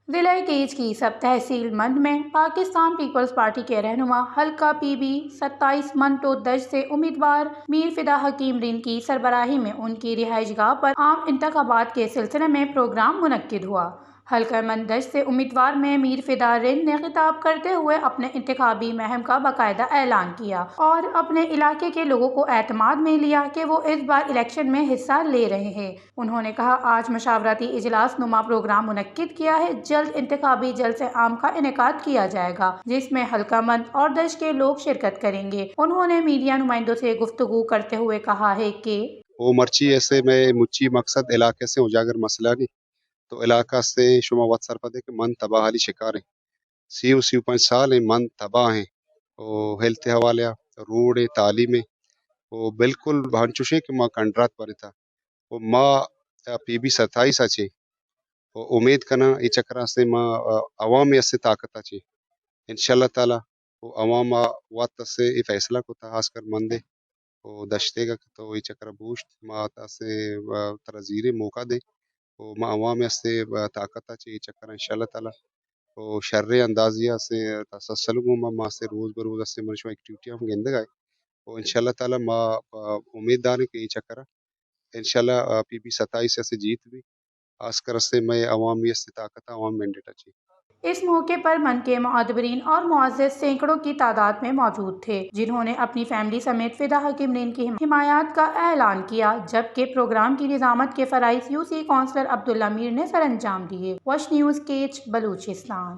ضلع کیچ کی سب تحصیل مند میں پاکستان پیپلز پارٹی کے رہنما حلقہ PB 27 منٹو دشت سے امیدوار میر فدا حکیم رند کی سربراہی میں ان کی رہائش گاہ پر عام انتخابات کے سلسلے میں پروگرام منعقد ہوا۔ حلقہ مند دشت سے امیدوار میں میر فدا رند نے خطاب کرتے ہوئے اپنے انتخابی مہم کا باقاعدہ اعلان کیا اور اپنے علاقے کے لوگوں کو اعتماد میں لیا کہ وہ اس بار الیکشن میں حصہ لے رہے ہیں۔ انہوں نے کہا، آج مشاورتی اجلاس نما پروگرام منعقد کیا ہے۔ جلد انتخابی جلسہ عام کا انعقاد کیا جائے گا جس میں حلقہ مند اور دشت کے لوگ شرکت کریں گے۔ انہوں نے میڈیا نمائندوں سے گفتگو کرتے ہوئے کہا ہے کہ وہ مرچی ایسے میں مچی مقصد علاقے سے اجاگر مسئلہ نہیں تو علاقہ سے شما وات سر پدے کہ من تباہ حالی شکار ہیں 35 سال ہیں من تباہ ہیں وہ ہیلتھ حوالے روڈ تعلیم وہ بالکل بھانچوشے کہ ماں کنڈرات پر تھا وہ ماں PB 27 اچھے وہ امید کرنا یہ چکرا سے ماں عوام سے طاقت اچھے انشاءاللہ تعالی وہ عوام وات سے یہ فیصلہ کو تھا خاص کر مندے وہ دشتے گا تو یہ چکر بوشت ماں سے ترزیر موقع دے وہ ماں عوام سے طاقت اچھے یہ چکر انشاءاللہ تعالی وہ شر اندازیہ سے تسلسل ماں سے روز بروز سے منشو ایکٹیویٹی ہم گندے گئے وہ انشاءاللہ تعالی ماں امید دار کہ یہ چکر انشاءاللہ PB 27 سے جیت بھی خاص کر سے میں عوامی سے طاقت عوام مینڈیٹ اچھی۔ اس موقع پر من کے معتبرین اور معزز سینکڑوں کی تعداد میں موجود تھے جنہوں نے اپنی فیملی سمیت فدا حکیم رند کی حمایت کا اعلان کیا، جبکہ پروگرام کی نظامت کے فرائض UC کونسلر عبداللہ میر نے سر انجام دیے۔ وش نیوز کیچ، بلوچستان۔